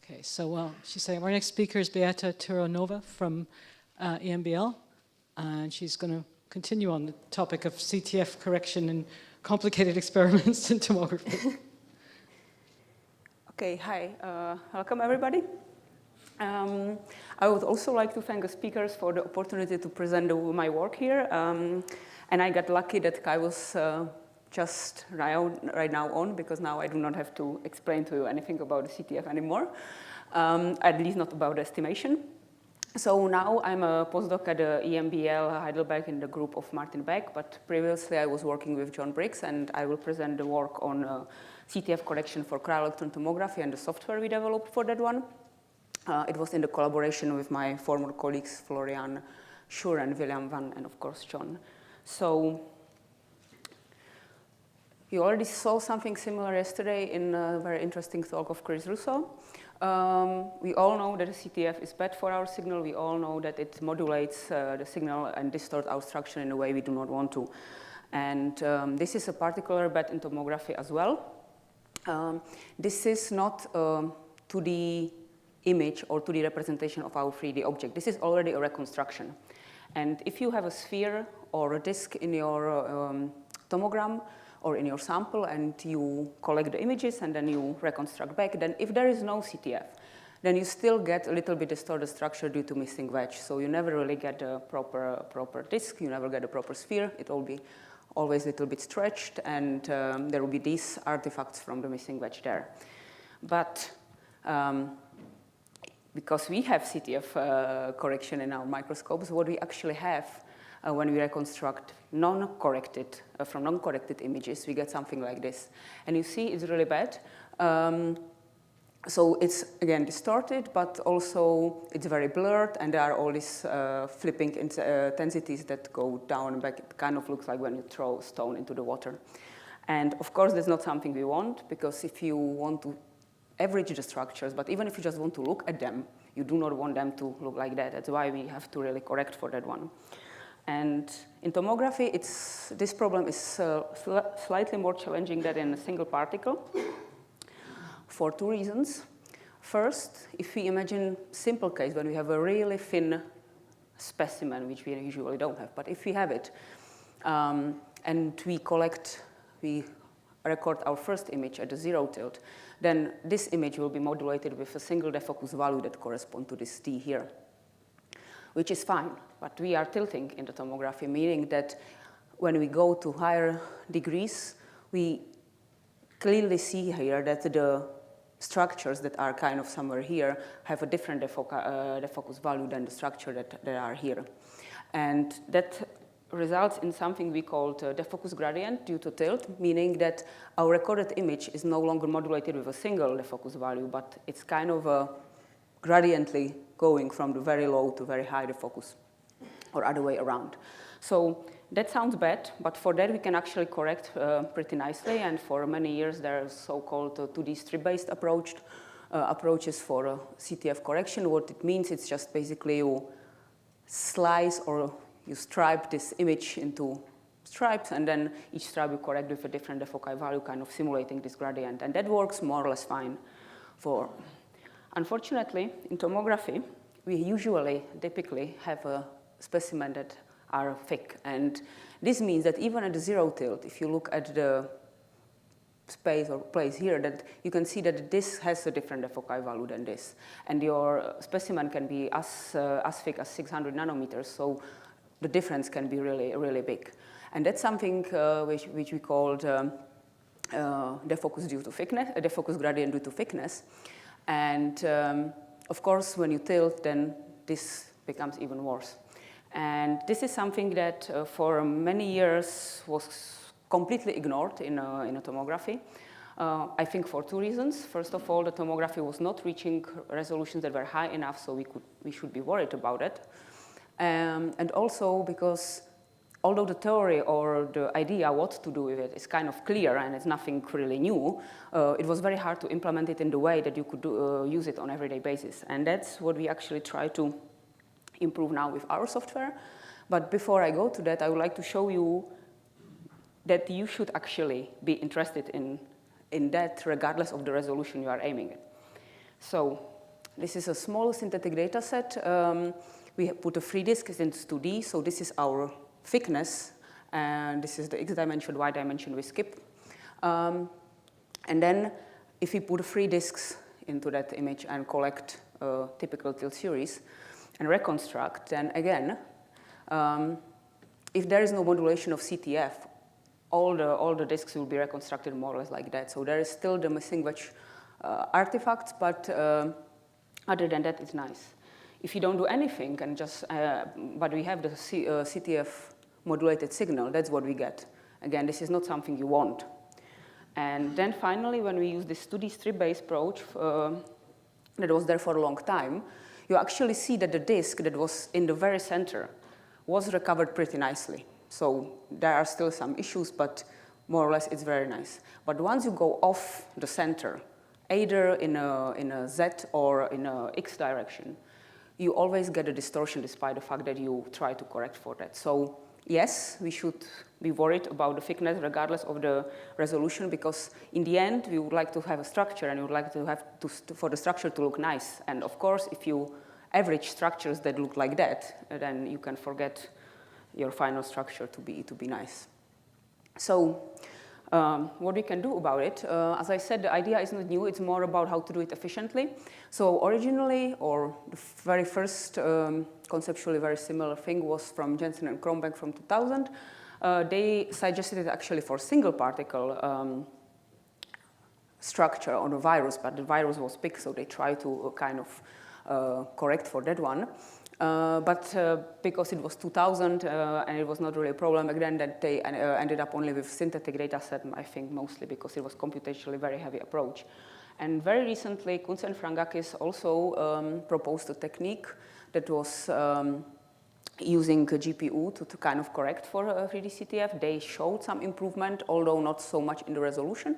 Okay, so she's saying our next speaker is Beata Turoňová from EMBL, and she's going to continue on the topic of CTF correction and complicated experiments in tomography. Okay, hi, welcome everybody. I would also like to thank the speakers for the opportunity to present my work here. And I got lucky that Kai was just right now on, because now I do not have to explain to you anything about the CTF anymore, at least not about estimation. So now I'm a postdoc at the EMBL Heidelberg in the group of Martin Beck, but previously I was working with John Briggs, and I will present the work on CTF correction for cryo-electron tomography and the software we developed for that one. It was in the collaboration with my former colleagues Florian Schur and William Van, and of course John. So you already saw something similar yesterday in a very interesting talk of Chris Russo. We all know that the CTF is bad for our signal. We all know that it modulates the signal and distorts our structure in a way we do not want to. And this is a particular bad in tomography as well. This is not a 2D image or 2D representation of our 3D object. This is already a reconstruction. And if you have a sphere or a disk in your tomogram or in your sample, and you collect the images and then you reconstruct back, then if there is no CTF, then you still get a little bit distorted structure due to missing wedge. So you never really get a proper disk, you never get a proper sphere. It will be always a little bit stretched, and there will be these artifacts from the missing wedge there. But because we have CTF correction in our microscopes, what we actually have when we reconstruct from non-corrected images, we get something like this. And you see it's really bad. So it's, again, distorted, but also it's very blurred, and there are all these flipping intensities that go down and back. It kind of looks like when you throw a stone into the water. And of course, that's not something we want, because if you want to average the structures, but even if you just want to look at them, you do not want them to look like that. That's why we have to really correct for that one. And in tomography, this problem is slightly more challenging than in a single particle for two reasons. First, if we imagine simple case when we have a really thin specimen, which we usually don't have, but if we have it, and we record our first image at a 0 tilt, then this image will be modulated with a single defocus value that corresponds to this D here, which is fine. But we are tilting in the tomography, meaning that when we go to higher degrees, we clearly see here that the structures that are kind of somewhere here have a different defocus value than the structure that are here. And that results in something we call defocus gradient due to tilt, meaning that our recorded image is no longer modulated with a single defocus value, but it's kind of gradiently going from the very low to very high defocus, or other way around. So that sounds bad, but for that we can actually correct pretty nicely, and for many years there are so-called 2D strip-based approaches for CTF correction. What it means, it's just basically you slice or you stripe this image into stripes, and then each stripe you correct with a different defoci value, kind of simulating this gradient. And that works more or less fine. Unfortunately, in tomography, we typically have a specimen that are thick. And this means that even at the 0 tilt, if you look at the space or place here, that you can see that this has a different defoci value than this. And your specimen can be as thick as 600 nanometers. So the difference can be really, really big. And that's something which we called defocus due to thickness, defocus gradient due to thickness. And of course, when you tilt, then this becomes even worse. And this is something that for many years was completely ignored in a tomography. I think for two reasons. First of all, the tomography was not reaching resolutions that were high enough, so we should be worried about it. And also because although the theory or the idea what to do with it is kind of clear and it's nothing really new, it was very hard to implement it in the way that you could use it on everyday basis. And that's what we actually try to improve now with our software. But before I go to that, I would like to show you that you should actually be interested in that regardless of the resolution you are aiming at. So this is a small synthetic data set. We put a 3 disks into 2D, so this is our thickness, and this is the x dimension, y dimension we skip. And then if we put 3 disks into that image and collect a typical tilt series and reconstruct, then again, if there is no modulation of CTF, all the disks will be reconstructed more or less like that. So there is still the missing wedge artifacts, but other than that, it's nice. If you don't do anything and just, but we have the CTF modulated signal, that's what we get. Again, this is not something you want. And then finally, when we use this 2D strip-based approach that was there for a long time, you actually see that the disk that was in the very center was recovered pretty nicely. So there are still some issues, but more or less it's very nice. But once you go off the center, either in a Z or in a X direction, you always get a distortion despite the fact that you try to correct for that. So yes, we should be worried about the thickness regardless of the resolution, because in the end, we would like to have a structure and we would like to have for the structure to look nice. And of course, if you average structures that look like that, then you can forget your final structure to be nice. So what we can do about it, as I said, the idea is not new, it's more about how to do it efficiently. So originally, or the very first conceptually very similar thing was from Jensen and Kronberg from 2000. They suggested it actually for single particle structure on a virus, but the virus was big, so they tried to kind of correct for that one. But because it was 2000 and it was not really a problem back then, that they ended up only with synthetic data set, I think mostly because it was computationally very heavy approach. And very recently, Kunze and Frangakis also proposed a technique that was using a GPU to kind of correct for 3D CTF. They showed some improvement, although not so much in the resolution.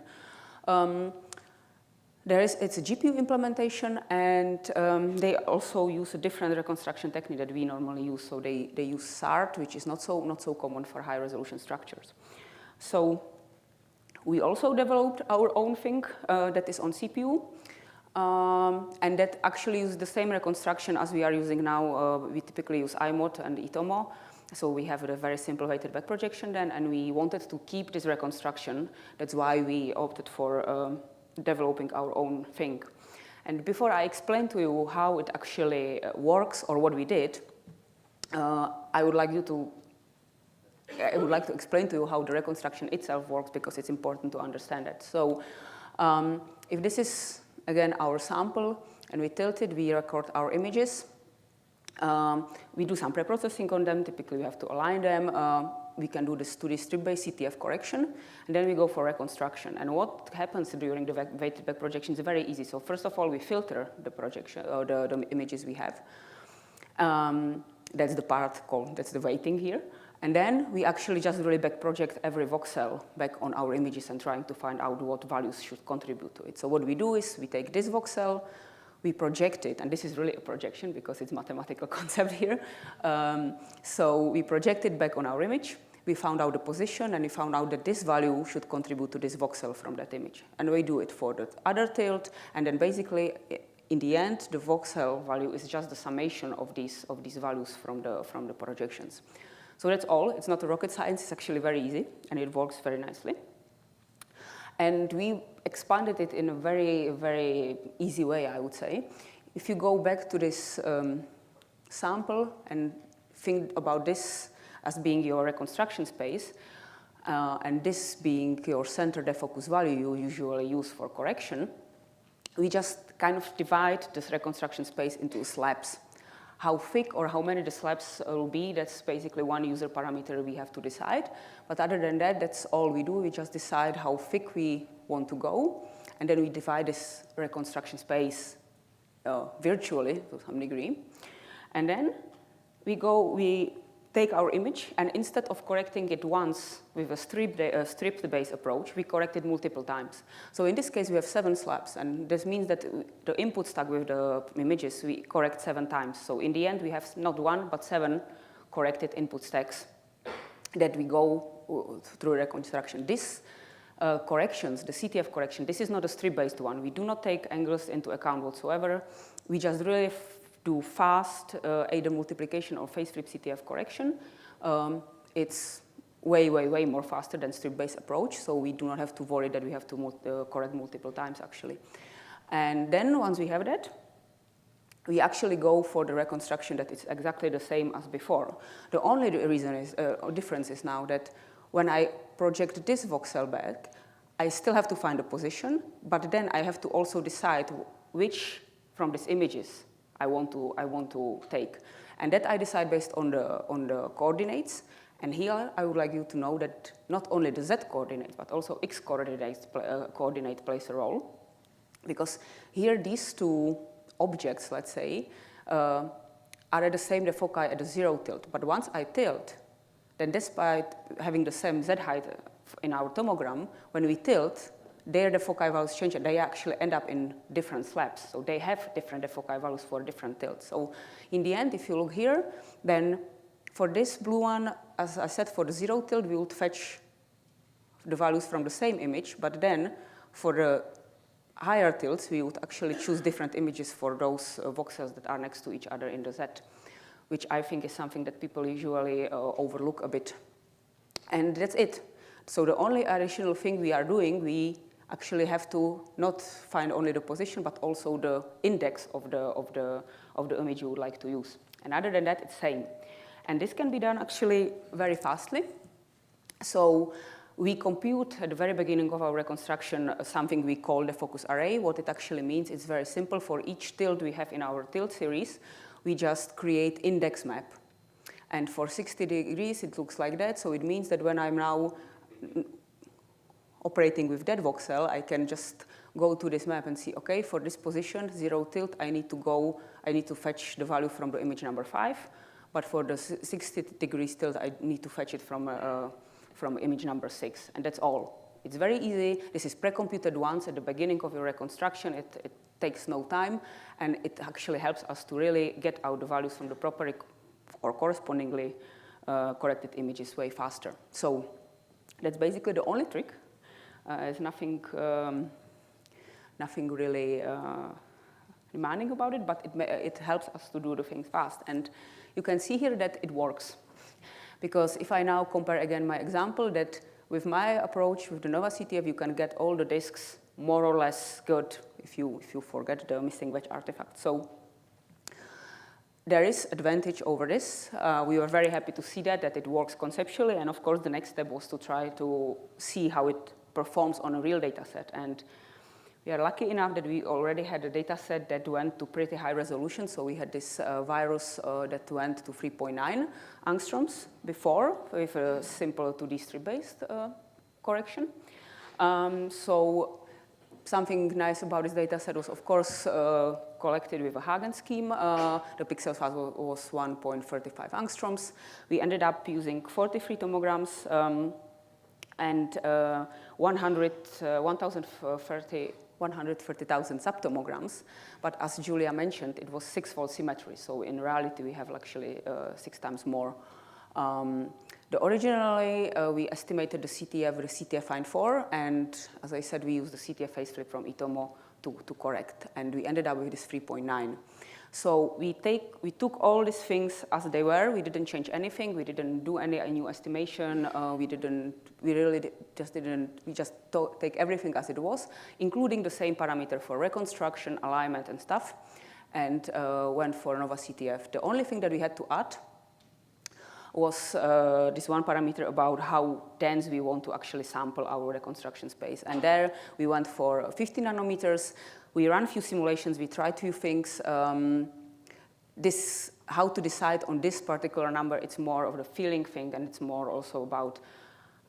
It's a GPU implementation, and they also use a different reconstruction technique that we normally use. So they use SART, which is not so common for high resolution structures. So we also developed our own thing that is on CPU, and that actually uses the same reconstruction as we are using now. We typically use iMod and eTomo. So we have a very simple weighted back projection then, and we wanted to keep this reconstruction. That's why we opted for developing our own thing. And before I explain to you how it actually works or what we did, I would like to explain to you how the reconstruction itself works, because it's important to understand it. So if this is, again, our sample, and we tilt it, we record our images. We do some pre-processing on them. Typically, we have to align them. We can do this 2D strip-based CTF correction, and then we go for reconstruction. And what happens during the weighted back projection is very easy. So first of all, we filter the projection or the images we have. That's the part that's the weighting here. And then we actually just really back project every voxel back on our images and trying to find out what values should contribute to it. So what we do is we take this voxel, we project it, and this is really a projection because it's a mathematical concept here. So we project it back on our image. We found out the position, and we found out that this value should contribute to this voxel from that image. And we do it for the other tilt, and then basically, in the end, the voxel value is just the summation of these values from the projections. So that's all. It's not a rocket science. It's actually very easy, and it works very nicely. And we expanded it in a very, very easy way, I would say. If you go back to this sample and think about this as being your reconstruction space, and this being your center defocus value you usually use for correction, we just kind of divide this reconstruction space into slabs. How thick or how many the slabs will be, that's basically one user parameter we have to decide. But other than that, that's all we do. We just decide how thick we want to go, and then we divide this reconstruction space virtually to some degree. And then we take our image, and instead of correcting it once with a stripped base approach, we correct it multiple times. So in this case, we have 7 slabs, and this means that the input stack with the images, we correct 7 times. So in the end, we have not 1, but 7 corrected input stacks that we go through reconstruction. This corrections, the CTF correction, this is not a strip-based one. We do not take angles into account whatsoever. We just really do fast either multiplication or phase flip CTF correction. It's way, way, way more faster than strip-based approach, so we do not have to worry that we have to correct multiple times, actually. And then once we have that, we actually go for the reconstruction that is exactly the same as before. The only reason is, difference is now that when I project this voxel back, I still have to find a position, but then I have to also decide which from these images I want to take. And that I decide based on the coordinates. And here I would like you to know that not only the Z coordinate, but also X coordinate plays a role. Because here these two objects, let's say, are at the same foci at the 0 tilt. But once I tilt, then despite having the same Z height in our tomogram, when we tilt, the foci values change and they actually end up in different slabs. So they have different foci values for different tilts. So in the end, if you look here, then for this blue one, as I said, for the 0 tilt, we would fetch the values from the same image, but then for the higher tilts, we would actually choose different images for those voxels that are next to each other in the Z, which I think is something that people usually overlook a bit. And that's it. So the only additional thing we are doing, we actually have to not find only the position, but also the index of the image you would like to use. And other than that, it's same. And this can be done actually very fastly. So we compute at the very beginning of our reconstruction something we call the Defocus Array. What it actually means is very simple. For each tilt we have in our tilt series, we just create index map. And for 60 degrees, it looks like that. So it means that when I'm now operating with that voxel, I can just go to this map and see, okay, for this position, 0 tilt, I need to fetch the value from the image number 5. But for the 60 degrees tilt, I need to fetch it from image number 6, and that's all. It's very easy. This is pre-computed once at the beginning of your reconstruction. It takes no time, and it actually helps us to really get out the values from the proper or correspondingly corrected images way faster. So that's basically the only trick. There's nothing really demanding about it, but it helps us to do the things fast. And you can see here that it works. Because if I now compare again my example, that with my approach with the NovaCTF, you can get all the disks more or less good if you forget the missing wedge artifact. So there is advantage over this. We were very happy to see that it works conceptually. And of course, the next step was to try to see how it performs on a real data set. And we are lucky enough that we already had a data set that went to pretty high resolution. So we had this virus that went to 3.9 angstroms before with a simple 2D strip-based correction. So something nice about this data set was, of course, collected with a Hagen scheme. The pixel size was 1.35 angstroms. We ended up using 43 tomograms and 130,000 subtomograms, but as Julia mentioned, it was 6-fold symmetry. So in reality, we have actually 6 times more. Originally, we estimated the CTF with the CTF find 4, and as I said, we used the CTF phase flip from eTomo to correct, and we ended up with this 3.9. So we took all these things as they were. We didn't change anything. We didn't do any new estimation. We just take everything as it was, including the same parameter for reconstruction, alignment, and stuff, and went for NovaCTF. The only thing that we had to add was this one parameter about how dense we want to actually sample our reconstruction space. And there we went for 50 nanometers. We ran a few simulations. We tried a few things. How to decide on this particular number, it's more of the feeling thing, and it's more also about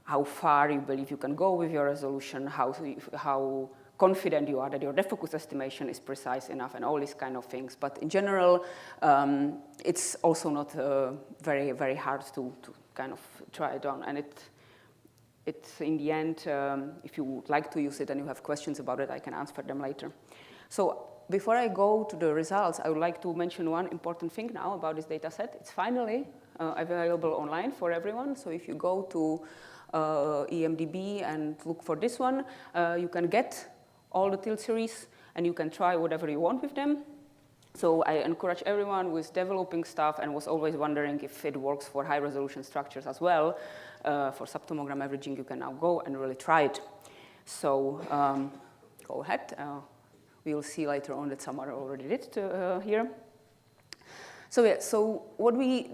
how far you believe you can go with your resolution, how confident you are that your defocus estimation is precise enough, and all these kind of things. But in general, it's also not very, very hard to kind of try it on. And it's in the end, if you would like to use it and you have questions about it, I can answer them later. So before I go to the results, I would like to mention one important thing now about this data set. It's finally available online for everyone. So if you go to EMDB and look for this one. You can get all the tilt series and you can try whatever you want with them. So I encourage everyone who is developing stuff and was always wondering if it works for high resolution structures as well. For subtomogram averaging, you can now go and really try it. So go ahead. We will see later on that someone already did here. So yeah, so what we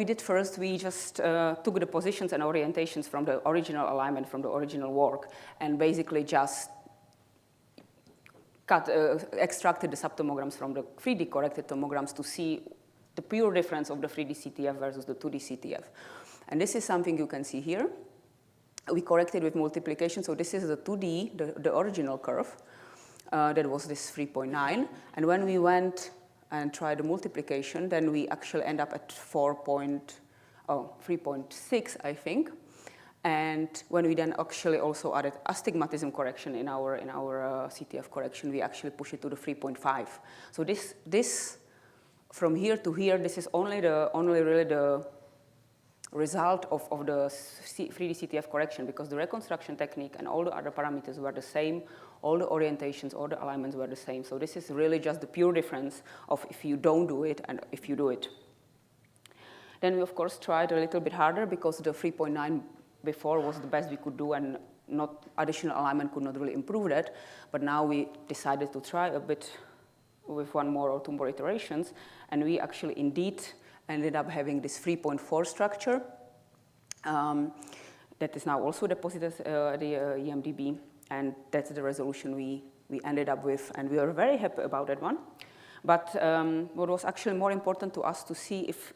did first, we just took the positions and orientations from the original alignment, from the original work, and basically just extracted the subtomograms from the 3D corrected tomograms to see the pure difference of the 3D CTF versus the 2D CTF. And this is something you can see here. We corrected with multiplication, so this is the 2D, the original curve. That was this 3.9. And when we went and tried the multiplication, then we actually end up at 3.6, I think. And when we then actually also added astigmatism correction in our CTF correction, we actually push it to the 3.5. So this from here to here, this is only really the result of the 3D CTF correction, because the reconstruction technique and all the other parameters were the same, all the orientations, all the alignments were the same. So this is really just the pure difference of if you don't do it and if you do it. Then we of course tried a little bit harder, because the 3.9 before was the best we could do, and not additional alignment could not really improve that. But now we decided to try a bit with one more or two more iterations, and we actually indeed ended up having this 3.4 structure that is now also deposited at the EMDB, and that's the resolution we ended up with, and we are very happy about that one. But what was actually more important to us to see if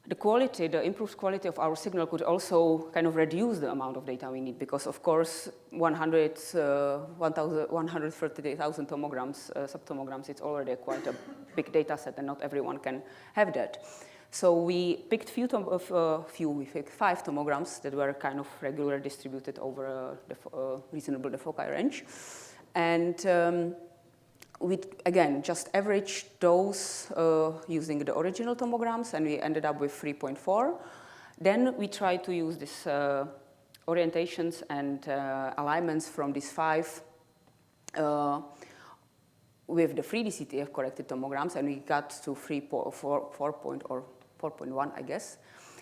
the quality, the improved quality of our signal could also kind of reduce the amount of data we need, because of course 130,000 tomograms, subtomograms, it's already quite a big data set, and not everyone can have that. So we picked we picked 5 tomograms that were kind of regularly distributed over a reasonable Defocus range. And we, again, just averaged those using the original tomograms, and we ended up with 3.4. Then we tried to use this orientations and alignments from these 5 with the 3D CTF corrected tomograms, and we got to 4.1, I guess.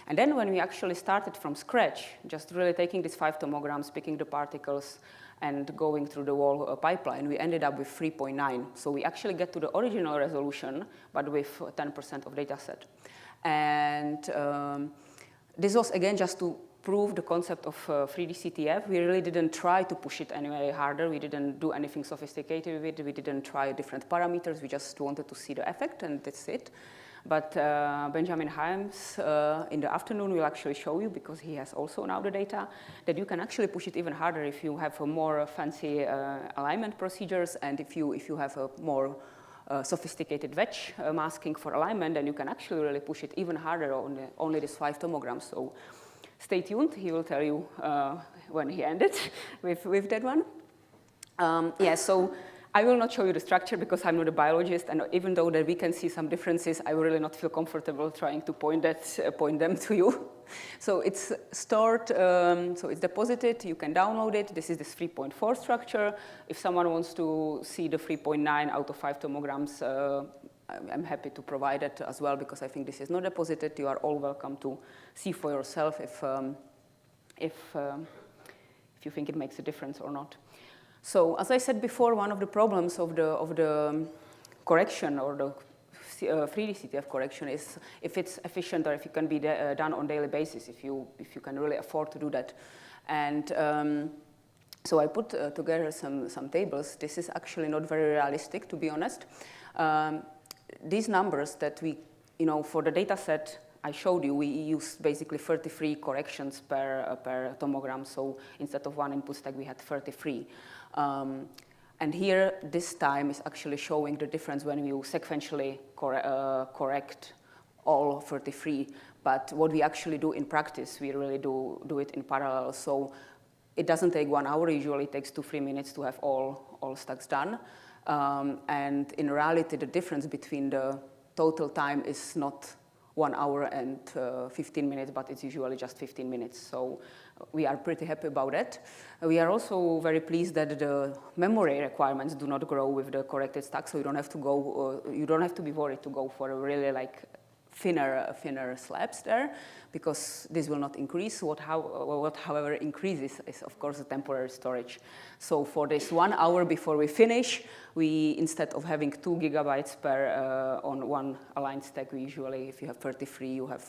And then when we actually started from scratch, just really taking these 5 tomograms, picking the particles, and going through the whole pipeline, we ended up with 3.9. So we actually get to the original resolution, but with 10% of data set. And this was, again, just to prove the concept of 3D CTF. We really didn't try to push it any harder. We didn't do anything sophisticated with it. We didn't try different parameters. We just wanted to see the effect, and that's it. But Benjamin Hyams in the afternoon will actually show you, because he has also now the data, that you can actually push it even harder if you have a more fancy alignment procedures, and if you have a more sophisticated wedge masking for alignment, then you can actually really push it even harder on only these 5 tomograms. So stay tuned. He will tell you when he ended with that one. Yeah, so I will not show you the structure because I'm not a biologist, and even though that we can see some differences, I will really not feel comfortable trying to point them to you. So it's stored, so it's deposited, you can download it. This is this 3.4 structure. If someone wants to see the 3.9 out of 5 tomograms, I'm happy to provide it as well, because I think this is not deposited. You are all welcome to see for yourself if you think it makes a difference or not. So as I said before, one of the problems of the correction or the 3D CTF correction is if it's efficient or if it can be done on a daily basis, if you can really afford to do that. And so I put together some tables. This is actually not very realistic, to be honest. These numbers that we, for the data set I showed you, we used basically 33 corrections per tomogram. So instead of 1 input stack, we had 33. And here, this time is actually showing the difference when you sequentially correct all 33. But what we actually do in practice, we really do it in parallel. So it doesn't take 1 hour. Usually it takes 2-3 minutes to have all stacks done. And in reality, the difference between the total time is not 1 hour and 15 minutes, but it's usually just 15 minutes. So we are pretty happy about that. We are also very pleased that the memory requirements do not grow with the corrected stack, so you don't have to go, you don't have to be worried to go for a really like thinner slabs there, because this will not increase. What however increases is of course the temporary storage. So for this 1 hour before we finish, we, instead of having 2 gigabytes per on one aligned stack, we usually, if you have 33, you have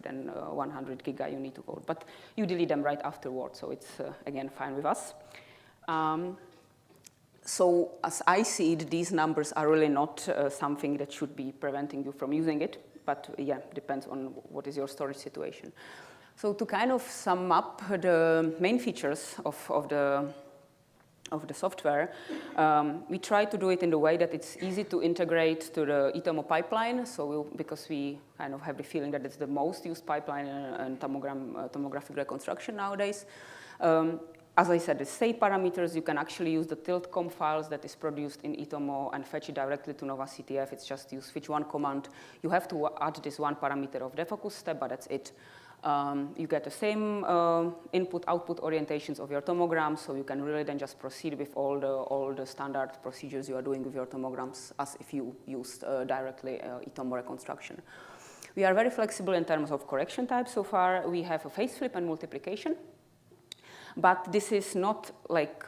then 100 giga you need to hold. But you delete them right afterwards, so it's again fine with us. So as I see it, these numbers are really not something that should be preventing you from using it, but yeah, depends on what is your storage situation. So to kind of sum up the main features of the software, we try to do it in the way that it's easy to integrate to the eTomo pipeline. So because we kind of have the feeling that it's the most used pipeline in tomographic reconstruction nowadays. As I said, the state parameters, you can actually use the tilt.com files that is produced in eTomo and fetch it directly to NovaCTF. It's just use fetch one command. You have to add this one parameter of defocus step, but that's it. You get the same input-output orientations of your tomogram, so you can really then just proceed with all the standard procedures you are doing with your tomograms as if you used directly eTomo reconstruction. We are very flexible in terms of correction types so far. We have a phase flip and multiplication. But this is not like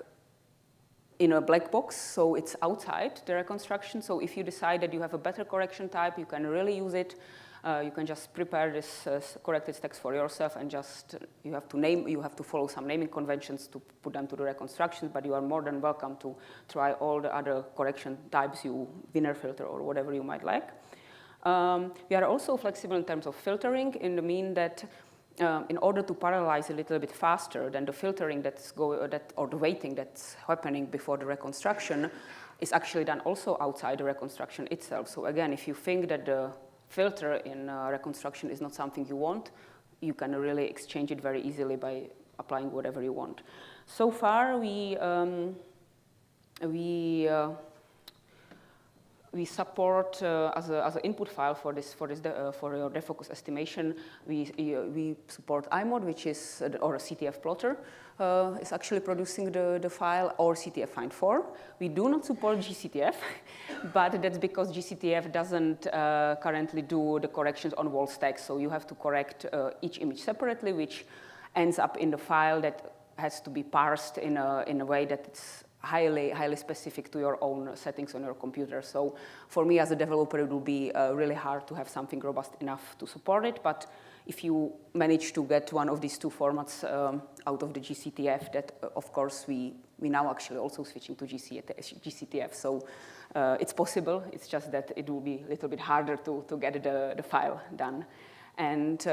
in a black box, so it's outside the reconstruction. So if you decide that you have a better correction type, you can really use it. You can just prepare this corrected stacks for yourself, and just you have to follow some naming conventions to put them to the reconstructions. But you are more than welcome to try all the other correction types, Wiener filter or whatever you might like. We are also flexible in terms of filtering, in the mean that. In order to parallelize a little bit faster than the filtering or the waiting that's happening before the reconstruction is actually done also outside the reconstruction itself. So again, if you think that the filter in reconstruction is not something you want, you can really exchange it very easily by applying whatever you want. So far, we support as an input file for your defocus estimation. We support iMod, which is or a CTF plotter is actually producing the file, or CTF find 4. We do not support GCTF, but that's because GCTF doesn't currently do the corrections on wall stacks. So you have to correct each image separately, which ends up in the file that has to be parsed in a way that it's highly specific to your own settings on your computer. So for me as a developer, it will be really hard to have something robust enough to support it. But if you manage to get one of these two formats out of the GCTF, that of course we now actually also switching to GCTF. So it's possible. It's just that it will be a little bit harder to get the file done. And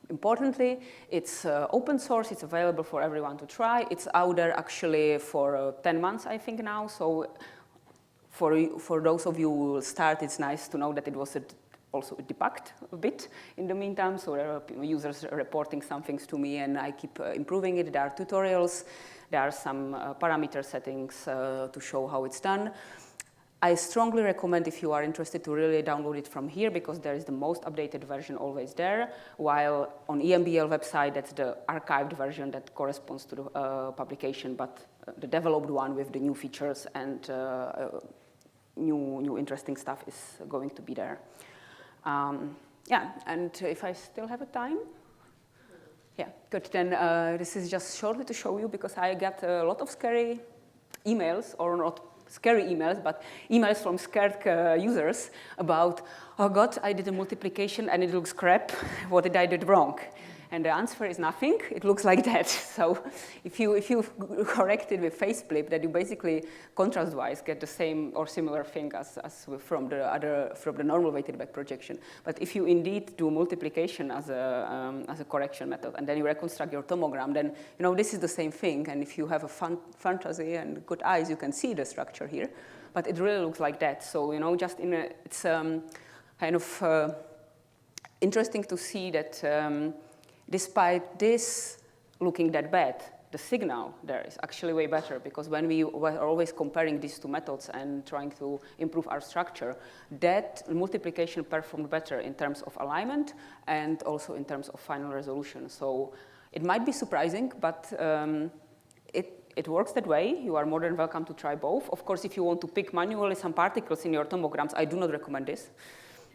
importantly, it's open source. It's available for everyone to try. It's out there actually for 10 months, I think now. So for those of you who will start, it's nice to know that it was also debugged a bit in the meantime. So there are users reporting some things to me, and I keep improving it. There are tutorials. There are some parameter settings to show how it's done. I strongly recommend, if you are interested, to really download it from here, because there is the most updated version always there, while on EMBL website, that's the archived version that corresponds to the publication, but the developed one with the new features and new interesting stuff is going to be there. Yeah, and if I still have a time? Yeah, good. Then this is just shortly to show you, because I got a lot of scary emails, or not scary emails, but emails from scared users about, oh God, I did a multiplication and it looks crap. What did I do wrong? And the answer is nothing. It looks like that. So if you correct it with phase flip, that you basically contrast-wise get the same or similar thing as from the normal weighted back projection. But if you indeed do multiplication as a correction method, and then you reconstruct your tomogram, then this is the same thing. And if you have a fantasy and good eyes, you can see the structure here. But it really looks like that. So just it's kind of interesting to see that. Despite this looking that bad, the signal there is actually way better, because when we were always comparing these two methods and trying to improve our structure, that multiplication performed better in terms of alignment and also in terms of final resolution. So it might be surprising, but it works that way. You are more than welcome to try both. Of course, if you want to pick manually some particles in your tomograms, I do not recommend this.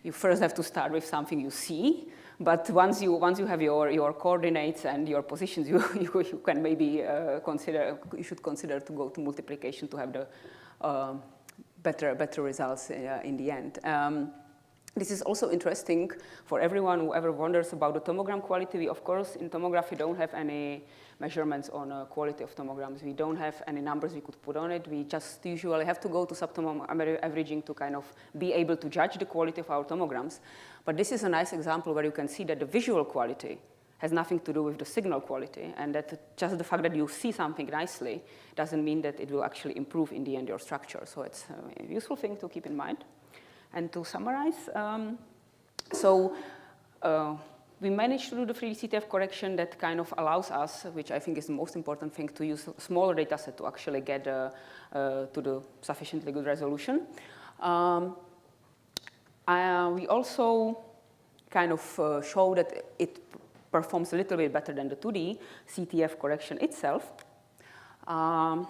You first have to start with something you see, but once you have your coordinates and your positions, you can maybe you should consider to go to multiplication to have the better results in the end. This is also interesting for everyone who ever wonders about the tomogram quality. We, of course, in tomography don't have any measurements on quality of tomograms. We don't have any numbers we could put on it. We just usually have to go to subtomogram averaging to kind of be able to judge the quality of our tomograms. But this is a nice example where you can see that the visual quality has nothing to do with the signal quality, and that just the fact that you see something nicely doesn't mean that it will actually improve in the end your structure. So it's a useful thing to keep in mind. And to summarize, we managed to do the 3D CTF correction that kind of allows us, which I think is the most important thing, to use a smaller data set to actually get to the sufficiently good resolution. We also kind of show that it performs a little bit better than the 2D CTF correction itself. As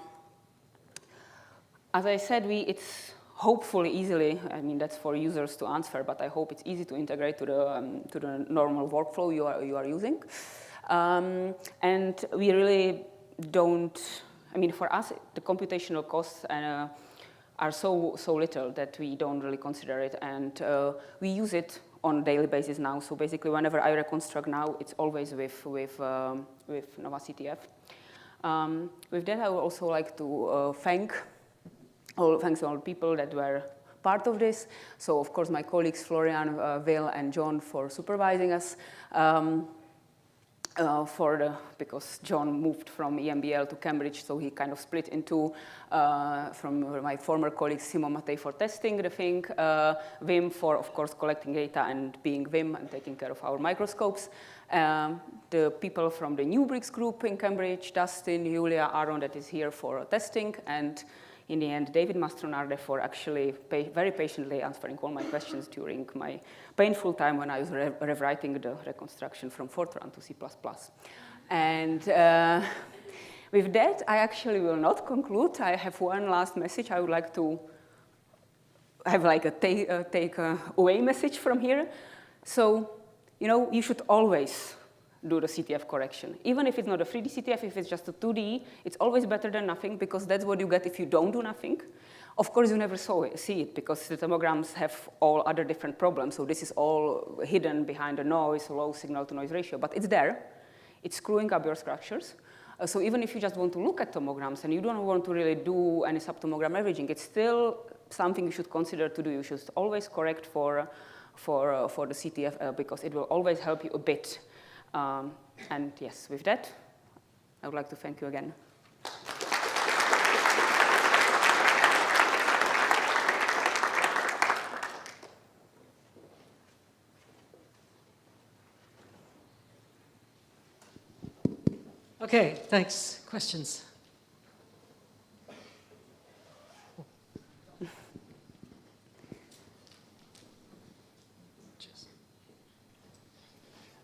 I said, it's hopefully easily, I mean, that's for users to answer, but I hope it's easy to integrate to the normal workflow you are using. And we really don't, I mean, for us, the computational costs are so little that we don't really consider it. And we use it on a daily basis now. So basically, whenever I reconstruct now, it's always with NovaCTF. With that, I would also like to thanks to all people that were part of this. So, of course, my colleagues Florian, Will, and John for supervising us. Because John moved from EMBL to Cambridge, so he kind of split into, from my former colleague Simon Matej for testing the thing, Wim for, of course, collecting data and being Wim and taking care of our microscopes. The people from the New Bricks group in Cambridge, Dustin, Julia, Aaron, that is here for testing, and in the end, David Mastronarde for actually very patiently answering all my questions during my painful time when I was rewriting the reconstruction from Fortran to C++. And with that, I actually will not conclude. I have one last message. I would like to have like a take away message from here. So, you know, you should always do the CTF correction. Even if it's not a 3D CTF, if it's just a 2D, it's always better than nothing, because that's what you get if you don't do nothing. Of course, you never see it, because the tomograms have all other different problems. So this is all hidden behind the noise, low signal-to-noise ratio, but it's there. It's screwing up your structures. So even if you just want to look at tomograms and you don't want to really do any subtomogram averaging, it's still something you should consider to do. You should always correct for the CTF, because it will always help you a bit. And yes, with that, I would like to thank you again. Okay, thanks. Questions?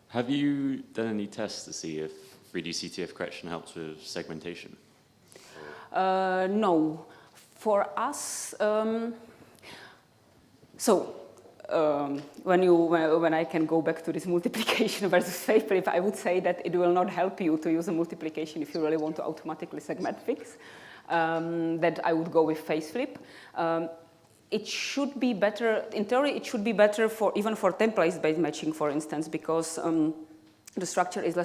Have you done any tests to see if 3D CTF correction helps with segmentation? No. For us, when I can go back to this multiplication versus phase flip, I would say that it will not help you to use a multiplication if you really want to automatically segment things. That I would go with phase flip. It should be better, in theory, it should be better for even for template-based matching, for instance, because the structure is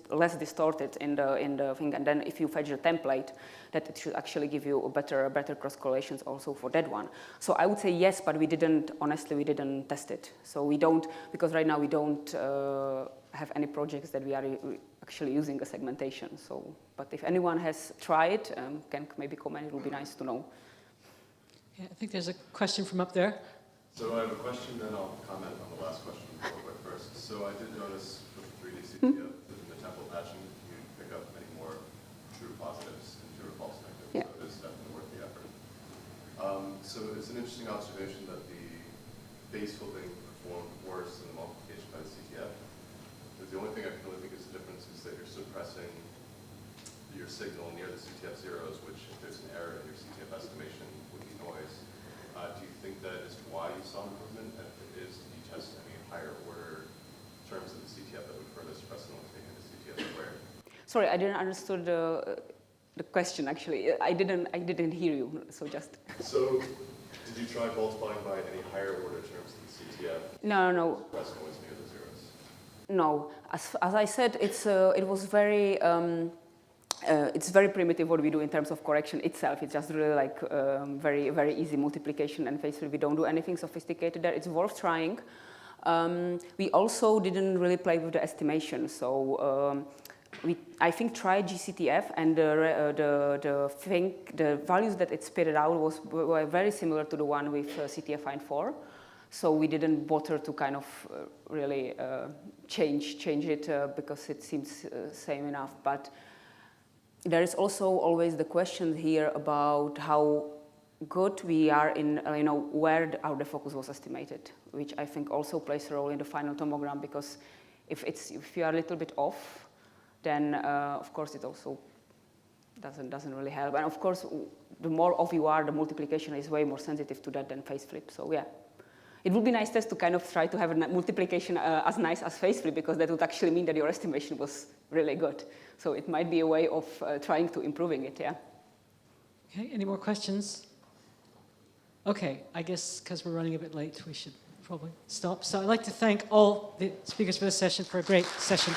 less distorted in the thing, and then if you fetch the template, that it should actually give you a better cross correlations also for that one. So I would say yes, but honestly, we didn't test it. So we don't, because right now we don't have any projects that we are actually using a segmentation. So, but if anyone has tried, can maybe comment. It would be nice to know. Yeah, I think there's a question from up there. So I have a question, then I'll comment on the last question real quick first. So I did notice with 3D CTF that in the temple patching, you pick up many more true positives and true false negatives. Yeah. So it is definitely worth the effort. So it's an interesting observation that the phase filtering performed worse than the multiplication by the CTF. But the only thing I can really think is the difference is that you're suppressing your signal near the CTF zeros, which if there's an error in your CTF estimation would be noise. Do you think that is why you saw improvement? And if it is, did you test any higher order terms of the CTF that would further suppress the noise taken to CTF squared? Sorry, I didn't understand the question actually. I didn't hear you. So just. So did you try multiplying by any higher order terms of the CTF? No. Suppress noise near the zeros. No, as I said, it was very. It's very primitive what we do in terms of correction itself. It's just really like very, very easy multiplication and phase flip. We don't do anything sophisticated there. It's worth trying. We also didn't really play with the estimation. So I think tried GCTF, and the values that it spit out were very similar to the one with CTF Find 4. So we didn't bother to kind of really change it because it seems same enough. But there is also always the question here about how good we are in, where our defocus was estimated, which I think also plays a role in the final tomogram, because if you are a little bit off, then of course it also doesn't really help. And of course, the more off you are, the multiplication is way more sensitive to that than phase flip. So yeah. It would be nice just to kind of try to have a multiplication as nice as phase flip, because that would actually mean that your estimation was really good. So it might be a way of trying to improving it, yeah. Okay, any more questions? Okay, I guess because we're running a bit late, we should probably stop. So I'd like to thank all the speakers for this session, for a great session.